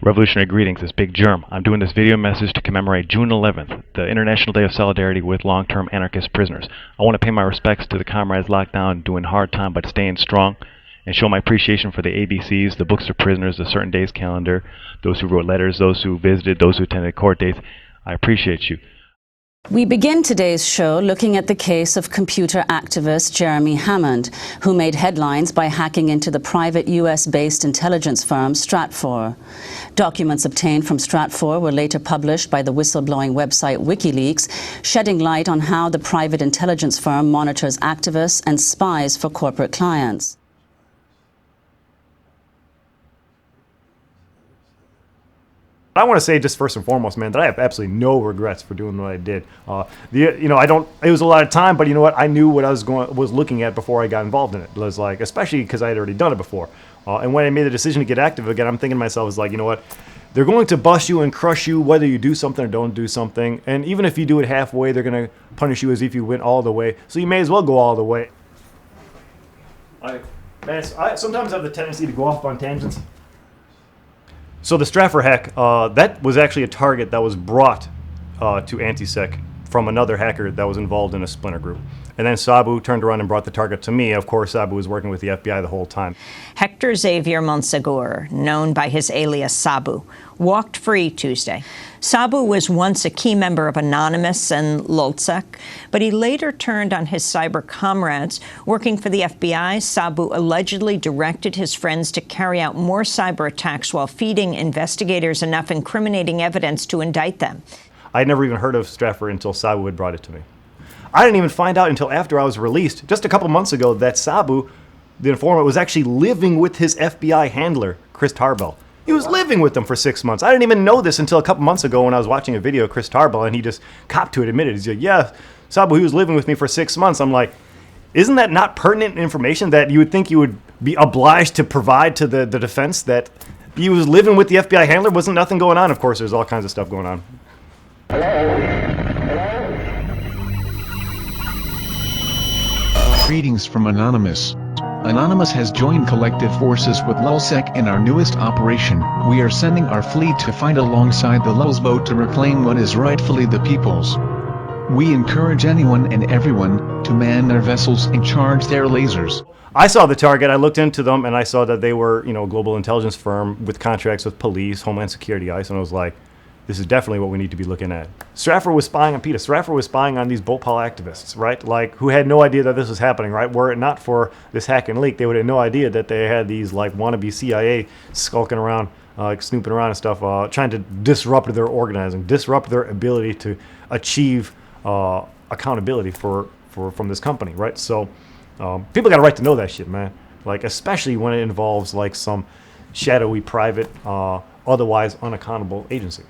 Revolutionary greetings, it's Big Germ. I'm doing this video message to commemorate June 11th, the International Day of Solidarity with long-term anarchist prisoners. I want to pay my respects to the comrades locked down, doing hard time but staying strong, and show my appreciation for the ABCs, the books of prisoners, the certain days calendar, those who wrote letters, those who visited, those who attended court dates. I appreciate you. We begin today's show looking at the case of computer activist Jeremy Hammond, who made headlines by hacking into the private US-based intelligence firm Stratfor. Documents obtained from Stratfor were later published by the whistleblowing website WikiLeaks, shedding light on how the private intelligence firm monitors activists and spies for corporate clients. I want to say just first and foremost, man, that I have absolutely no regrets for doing what I did. It was a lot of time, but you know what? I knew what I was looking at before I got involved in it. It was like, especially because I had already done it before. And when I made the decision to get active again, I'm thinking to myself, is like, you know what? They're going to bust you and crush you whether you do something or don't do something. And even if you do it halfway, they're going to punish you as if you went all the way. So you may as well go all the way. I sometimes have the tendency to go off on tangents. So the Stratfor hack, that was actually a target that was brought to AntiSec from another hacker that was involved in a splinter group. And then Sabu turned around and brought the target to me. Of course, Sabu was working with the FBI the whole time. Hector Xavier Monsegur, known by his alias Sabu, walked free Tuesday. Sabu was once a key member of Anonymous and LulzSec, but he later turned on his cyber comrades. Working for the FBI, Sabu allegedly directed his friends to carry out more cyber attacks while feeding investigators enough incriminating evidence to indict them. I'd never even heard of Stratfor until Sabu had brought it to me. I didn't even find out until after I was released, just a couple months ago, that Sabu, the informant, was actually living with his FBI handler, Chris Tarbell. He was living with them for 6 months. I didn't even know this until a couple months ago when I was watching a video of Chris Tarbell, and he just copped to it, admitted. He's like, yeah, Sabu, he was living with me for 6 months. I'm like, isn't that not pertinent information that you would think you would be obliged to provide to the defense, that he was living with the FBI handler? Wasn't nothing going on? Of course, there's all kinds of stuff going on. Greetings from Anonymous. Anonymous has joined collective forces with LulzSec in our newest operation. We are sending our fleet to fight alongside the Lulz boat to reclaim what is rightfully the people's. We encourage anyone and everyone to man their vessels and charge their lasers. I saw the target, I looked into them, and I saw that they were, a global intelligence firm with contracts with police, Homeland Security, ICE, and I was like, this is definitely what we need to be looking at. Stratfor was spying on PETA. Stratfor was spying on these Bhopal activists, right? Like, who had no idea that this was happening, right? Were it not for this hack and leak, they would have no idea that they had these, like, wannabe CIA skulking around, snooping around and stuff, trying to disrupt their organizing, disrupt their ability to achieve accountability from this company, right? So people got a right to know that shit, man. Like, especially when it involves, like, some shadowy, private, otherwise unaccountable agency.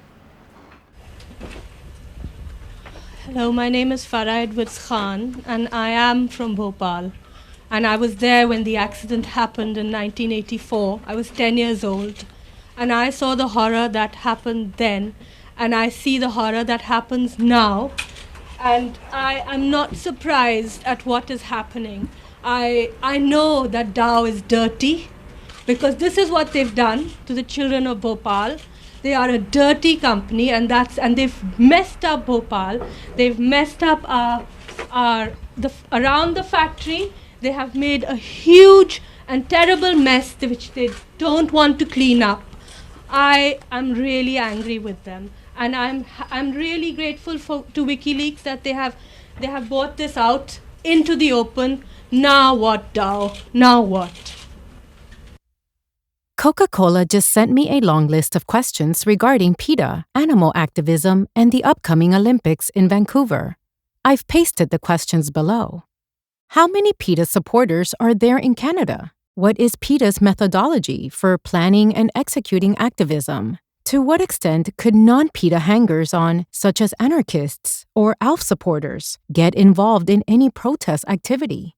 Hello, my name is Farah Edwards Khan, and I am from Bhopal. And I was there when the accident happened in 1984. I was 10 years old. And I saw the horror that happened then, and I see the horror that happens now. And I am not surprised at what is happening. I know that Dow is dirty, because this is what they've done to the children of Bhopal. They are a dirty company, and they've messed up Bhopal. They've messed up around the factory. They have made a huge and terrible mess which they don't want to clean up. I am really angry with them, and I'm really grateful to WikiLeaks that they have brought this out into the open. Now what, Dow? Now what? Coca-Cola just sent me a long list of questions regarding PETA, animal activism, and the upcoming Olympics in Vancouver. I've pasted the questions below. How many PETA supporters are there in Canada? What is PETA's methodology for planning and executing activism? To what extent could non-PETA hangers-on, such as anarchists or ALF supporters, get involved in any protest activity?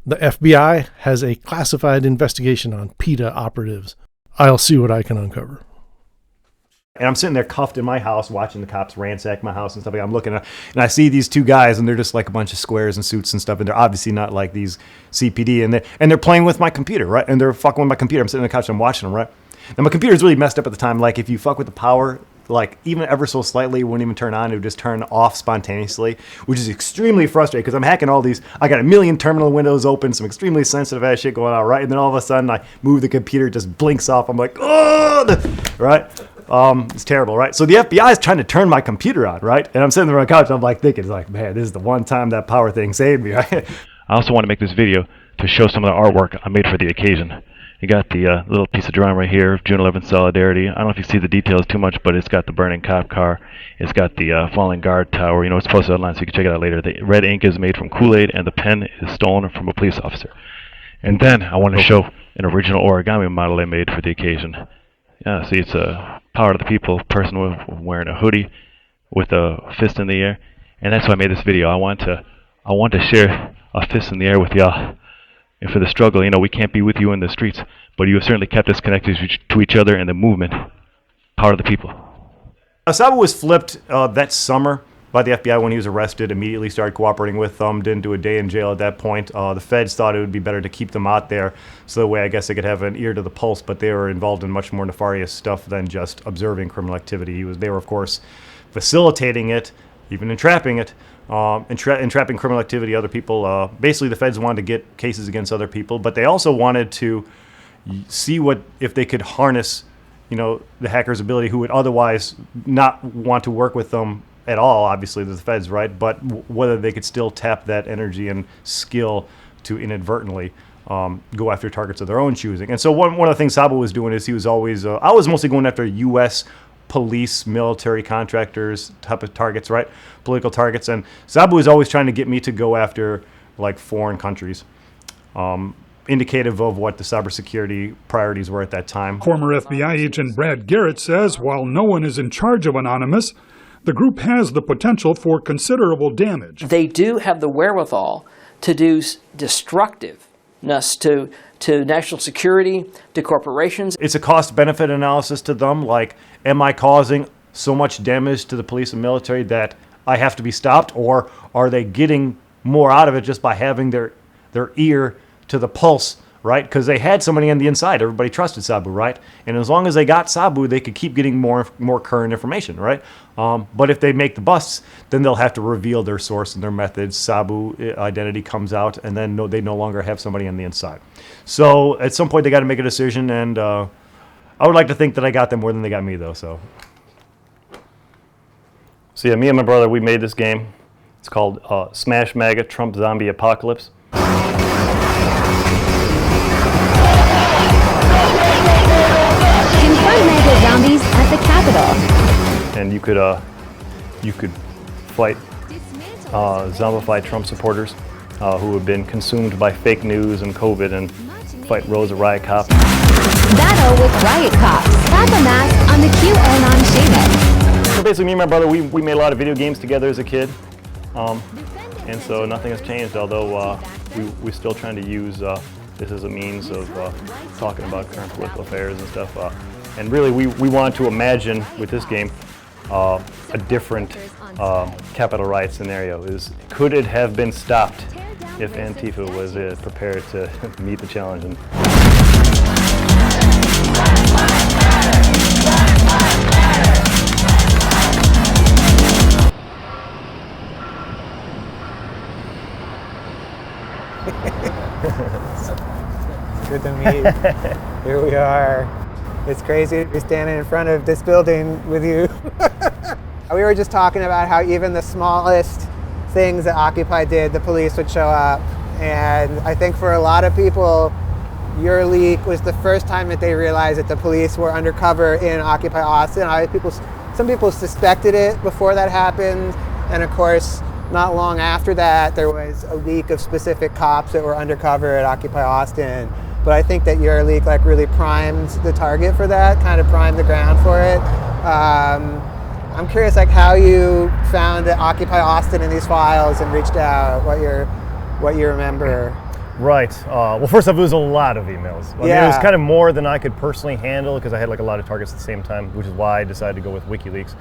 The FBI has a classified investigation on PETA operatives. I'll see what I can uncover. And I'm sitting there cuffed in my house watching the cops ransack my house and stuff. I'm looking at, and I see these two guys, and they're just like a bunch of squares and suits and stuff, and they're obviously not like these CPD, and they're playing with my computer, right? And they're fucking with my computer. I'm sitting on the couch, I'm watching them, right? Now my computer's really messed up at the time. Like if you fuck with the power, like even ever so slightly, it wouldn't even turn on. It would just turn off spontaneously, which is extremely frustrating because I'm hacking all these. I got a million terminal windows open, some extremely sensitive ass shit going on, right? And then all of a sudden I move the computer, it just blinks off. I'm like, oh, right? It's terrible, right? So the FBI is trying to turn my computer on, right? And I'm sitting there on the couch, and I'm like thinking, like, man, this is the one time that power thing saved me, right? I also want to make this video to show some of the artwork I made for the occasion. You got the little piece of drawing right here, June 11th Solidarity. I don't know if you see the details too much, but it's got the burning cop car. It's got the falling guard tower. You know, it's posted online, so you can check it out later. The red ink is made from Kool-Aid, and the pen is stolen from a police officer. And then I want to show an original origami model I made for the occasion. Yeah, see, it's a power to the people person wearing a hoodie with a fist in the air. And that's why I made this video. I want to share a fist in the air with y'all. And for the struggle, you know, we can't be with you in the streets, but you have certainly kept us connected to each other in the movement. Power of the people. Sabu was flipped that summer by the FBI when he was arrested, immediately started cooperating with them, didn't do a day in jail at that point. The feds thought it would be better to keep them out there so that way I guess they could have an ear to the pulse, but they were involved in much more nefarious stuff than just observing criminal activity. They were, of course, facilitating it, even entrapping it. Entrapping criminal activity, other people. Basically, the feds wanted to get cases against other people, but they also wanted to see if they could harness, you know, the hacker's ability, who would otherwise not want to work with them at all. Obviously, the feds, right? But whether they could still tap that energy and skill to inadvertently go after targets of their own choosing. And so one of the things Sabu was doing is he was always. I was mostly going after U.S. police, military contractors type of targets, right? Political targets. And Sabu was always trying to get me to go after like foreign countries, indicative of what the cybersecurity priorities were at that time. Former FBI agent Brad Garrett says while no one is in charge of Anonymous, the group has the potential for considerable damage. They do have the wherewithal to do destructiveness to national security, to corporations. It's a cost-benefit analysis to them, like, am I causing so much damage to the police and military that I have to be stopped, or are they getting more out of it just by having their ear to the pulse, right? Because they had somebody on the inside. Everybody trusted Sabu, right? And as long as they got Sabu, they could keep getting more current information, right? But if they make the busts, then they'll have to reveal their source and their methods. Sabu identity comes out, and then they no longer have somebody on the inside. So at some point, they got to make a decision, and I would like to think that I got them more than they got me, though. So yeah, me and my brother, we made this game. It's called Smash MAGA Trump Zombie Apocalypse. Confront MAGA zombies at the Capitol. And you could fight zombified Trump supporters who have been consumed by fake news and COVID, and fight rows of riot cops. Battle with riot cops. Slap a mask on the QAnon shaman. So basically, me and my brother, we made a lot of video games together as a kid, and so nothing has changed. Although we're still trying to use this as a means of talking about current political affairs and stuff. And really, we wanted to imagine with this game a different Capitol riot scenario. Could it have been stopped if Antifa was prepared to meet the challenge? And good to meet. Here we are. It's crazy to be standing in front of this building with you. We were just talking about how even the smallest things that Occupy did, the police would show up. And I think for a lot of people, your leak was the first time that they realized that the police were undercover in Occupy Austin. Some people suspected it before that happened. And of course, not long after that, there was a leak of specific cops that were undercover at Occupy Austin. But I think that your leak really primed the target for that, kind of primed the ground for it. I'm curious how you found Occupy Austin in these files and reached out, what you remember. Right. Well, first off, it was a lot of emails. I mean, it was kind of more than I could personally handle because I had a lot of targets at the same time, which is why I decided to go with WikiLeaks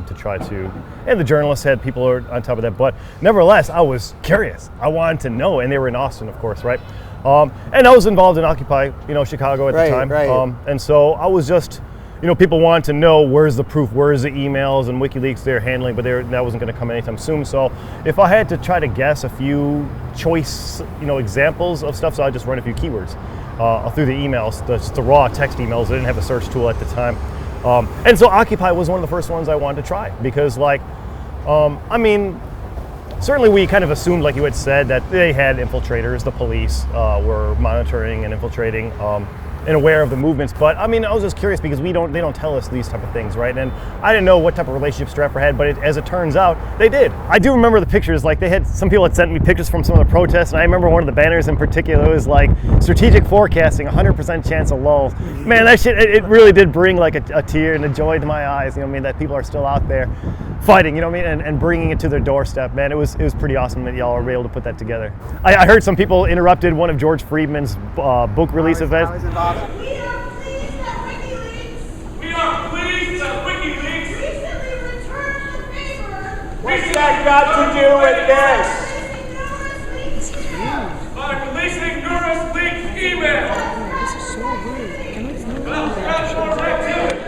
to try to. And the journalists had people on top of that, but nevertheless, I was curious. I wanted to know, and they were in Austin, of course, right? And I was involved in Occupy, Chicago at the time. Right. And so I was just, people wanted to know where's the proof, where's the emails and WikiLeaks they're handling, but that wasn't going to come anytime soon. So if I had to try to guess a few choice, examples of stuff, so I just run a few keywords through the emails, the raw text emails. I didn't have a search tool at the time. And so Occupy was one of the first ones I wanted to try because, certainly we kind of assumed, like you had said, that they had infiltrators. The police were monitoring and infiltrating and aware of the movements. But I was just curious because they don't tell us these type of things, right? And I didn't know what type of relationship Stratfor had, but as it turns out, they did. I do remember the pictures. Like some people had sent me pictures from some of the protests, and I remember one of the banners in particular. It was like strategic forecasting, 100% chance of lulls. Man, that shit, it really did bring like a tear and a joy to my eyes. That people are still out there fighting, and bringing it to their doorstep. Man, it was pretty awesome that y'all were able to put that together. I heard some people interrupted one of George Friedman's book release events. We are pleased that WikiLeaks recently returned the paper. What's that got to do with this? By releasing numerous leaked emails. This is so rude. Can we Well, Stratfor activity.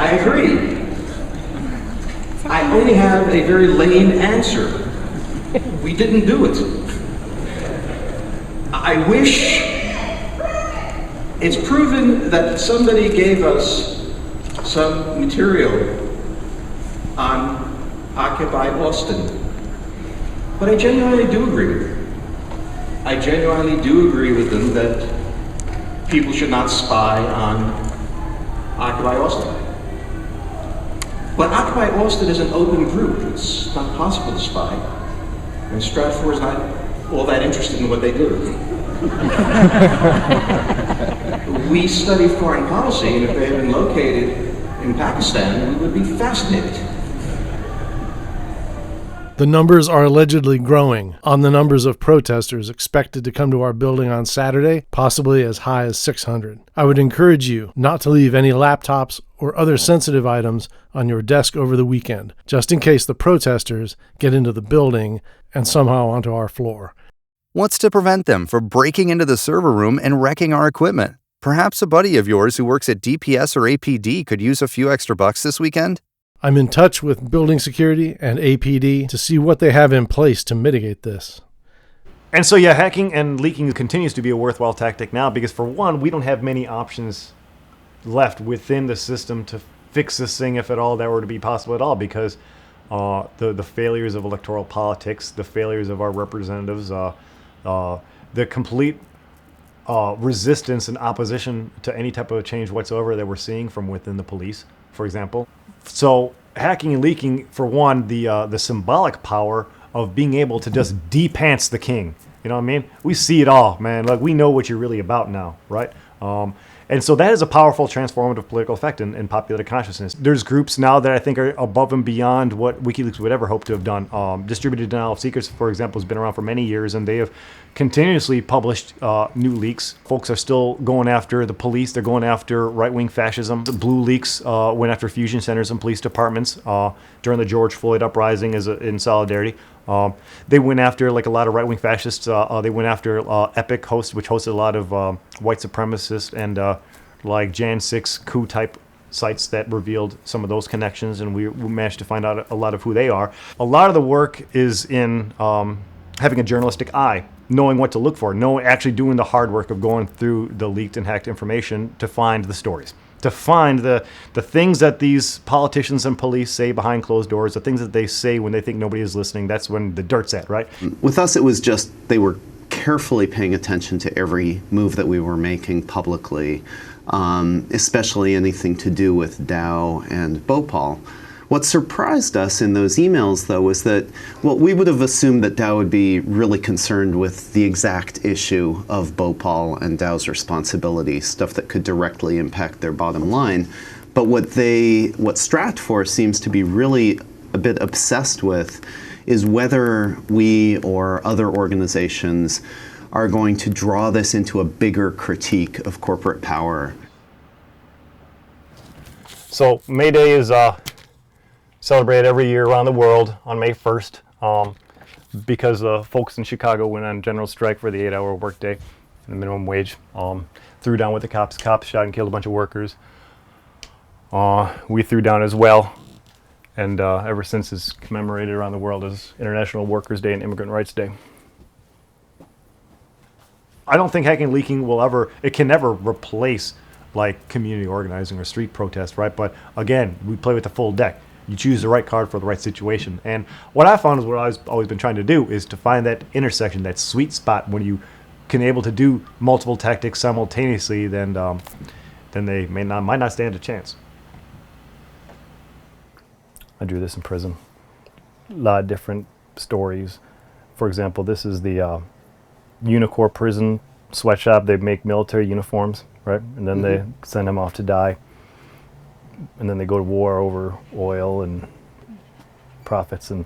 I agree. I only have a very lame answer. We didn't do it. I wish it's proven that somebody gave us some material on Occupy Austin. But I genuinely do agree. I genuinely do agree with them that people should not spy on Occupy Austin. But Occupy Austin is an open group. It's not possible to spy. And Stratfor is not all that interested in what they do. We study foreign policy, and if they had been located in Pakistan, we would be fascinated. The numbers are allegedly growing on the numbers of protesters expected to come to our building on Saturday, possibly as high as 600. I would encourage you not to leave any laptops or other sensitive items on your desk over the weekend, just in case the protesters get into the building and somehow onto our floor. What's to prevent them from breaking into the server room and wrecking our equipment? Perhaps a buddy of yours who works at DPS or APD could use a few extra bucks this weekend? I'm in touch with building security and APD to see what they have in place to mitigate this. And so, yeah, hacking and leaking continues to be a worthwhile tactic now because, for one, we don't have many options left within the system to fix this thing, if at all that were to be possible at all, because the failures of electoral politics, the failures of our representatives, the complete resistance and opposition to any type of change whatsoever that we're seeing from within the police, for example. So hacking and leaking, for one, the symbolic power of being able to just de-pants the king. You know what I mean? We see it all, man. Like, we know what you're really about now, right? And so that is a powerful transformative political effect in popular consciousness. There's groups now that I think are above and beyond what WikiLeaks would ever hope to have done. Distributed Denial of Secrets, for example, has been around for many years, and they have continuously published new leaks. Folks are still going after the police. They're going after right-wing fascism. The Blue Leaks went after fusion centers and police departments during the George Floyd uprising in solidarity. They went after, like a lot of right-wing fascists, they went after Epic, which hosted a lot of white supremacists and like Jan 6 coup-type sites that revealed some of those connections, and we managed to find out a lot of who they are. A lot of the work is in having a journalistic eye, knowing what to look for, actually doing the hard work of going through the leaked and hacked information to find the stories, to find the things that these politicians and police say behind closed doors, the things that they say when they think nobody is listening. That's when the dirt's at, right? With us, it was just they were carefully paying attention to every move that we were making publicly, especially anything to do with Dow and Bhopal. What surprised us in those emails, though, was that, well, we would have assumed that Dow would be really concerned with the exact issue of Bhopal and Dow's responsibility, stuff that could directly impact their bottom line. But what Stratfor seems to be really a bit obsessed with is whether we or other organizations are going to draw this into a bigger critique of corporate power. So May Day is celebrated every year around the world on May 1st because folks in Chicago went on general strike for the 8-hour workday and the minimum wage. Threw down with the cops. Cops shot and killed a bunch of workers. We threw down as well, and ever since it's commemorated around the world as International Workers' Day and Immigrant Rights Day. I don't think hacking and leaking it can never replace like community organizing or street protest, right? But again, we play with the full deck. You choose the right card for the right situation. And what I found is what I've always been trying to do is to find that intersection, that sweet spot when you can able to do multiple tactics simultaneously, then they might not stand a chance. I drew this in prison. A lot of different stories. For example, this is the Unicor prison sweatshop. They make military uniforms, right? And then they send them off to die. And then they go to war over oil and profits, and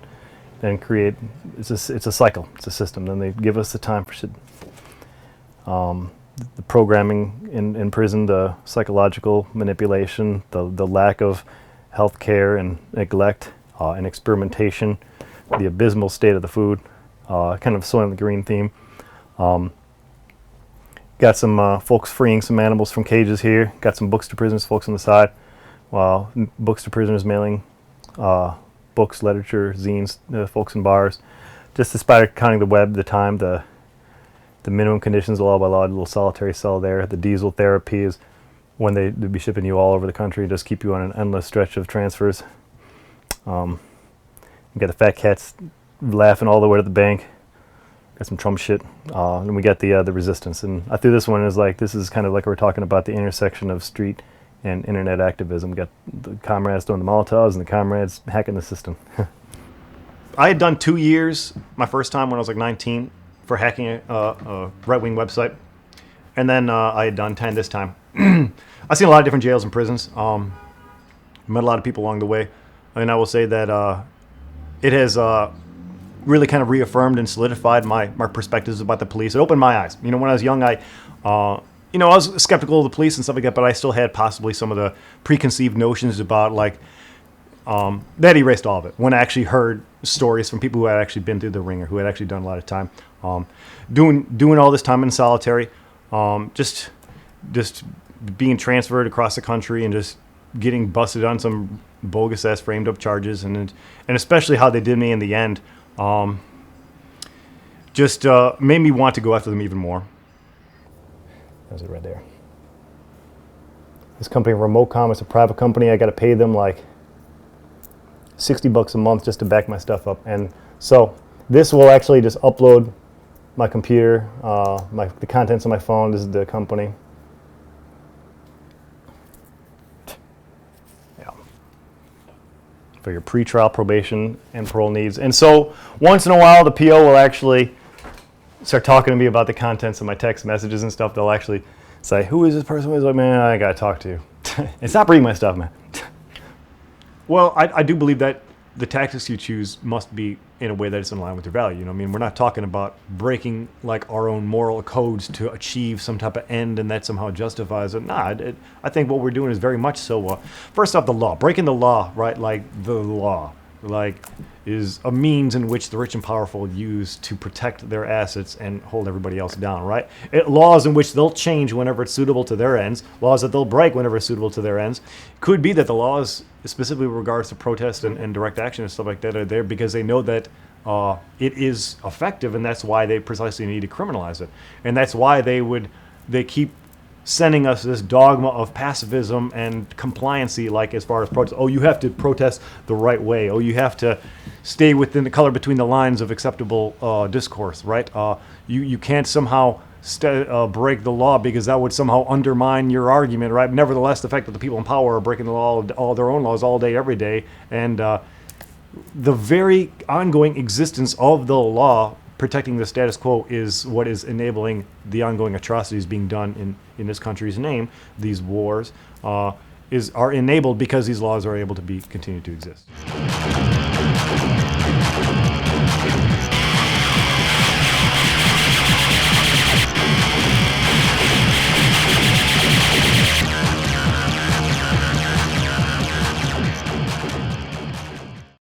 then create. It's a cycle. It's a system. Then they give us the time for shit. The programming in prison, the psychological manipulation, the lack of health care and neglect, and experimentation, the abysmal state of the food, kind of Soylent Green theme. Got some folks freeing some animals from cages here. Got some books to prisoners folks on the side. Books to prisoners mailing books, literature, zines, folks in bars. Just despite counting the web, the time, the minimum conditions, the law by law, a little solitary cell there. The diesel therapy is when they'd be shipping you all over the country, just keep you on an endless stretch of transfers. You got the fat cats laughing all the way to the bank. Got some Trump shit. And we got the resistance. And I threw this one as like, this is kind of like we're talking about the intersection of street and internet activism. We got the comrades throwing the Molotovs and the comrades hacking the system. I had done 2 years, my first time when I was like 19, for hacking a right-wing website. And then I had done 10 this time. I've seen a lot of different jails and prisons. Met a lot of people along the way. And I will say that it has really kind of reaffirmed and solidified my perspectives about the police. It opened my eyes. You know, when I was young, I was skeptical of the police and stuff like that, but I still had possibly some of the preconceived notions about like, that erased all of it. When I actually heard stories from people who had actually been through the ringer, who had actually done a lot of time, doing all this time in solitary, just being transferred across the country and just getting busted on some bogus ass framed up charges, and especially how they did me in the end, just made me want to go after them even more. That's it right there. This company, Remotecom, it's a private company. I got to pay them like $60 a month just to back my stuff up. And so this will actually just upload my computer, the contents of my phone. This is the company. Yeah. For your pretrial probation and parole needs. And so once in a while, the PO will actually start talking to me about the contents of my text messages and stuff. They'll actually say, "Who is this person?" I was like, "Man, I gotta talk to you." And stop reading my stuff, man. Well, I do believe that the tactics you choose must be in a way that is in line with your value. You know, I mean, we're not talking about breaking like our own moral codes to achieve some type of end, and that somehow justifies it. Nah, I think what we're doing is very much so. First off, the law, breaking the law, right? Like the law, like is a means in which the rich and powerful use to protect their assets and hold everybody else down, right? Laws in which they'll change whenever it's suitable to their ends, laws that they'll break whenever it's suitable to their ends. Could be that the laws, specifically with regards to protest and direct action and stuff like that, are there because they know that it is effective, and that's why they precisely need to criminalize it. And that's why they keep sending us this dogma of pacifism and compliancy, like as far as protest. Oh, you have to protest the right way. Oh, you have to stay within the color between the lines of acceptable discourse, right? You can't somehow break the law because that would somehow undermine your argument, right? Nevertheless, the fact that the people in power are breaking the law, all their own laws all day, every day, and the very ongoing existence of the law protecting the status quo is what is enabling the ongoing atrocities being done in this country's name. These wars are enabled because these laws are able to be continued to exist.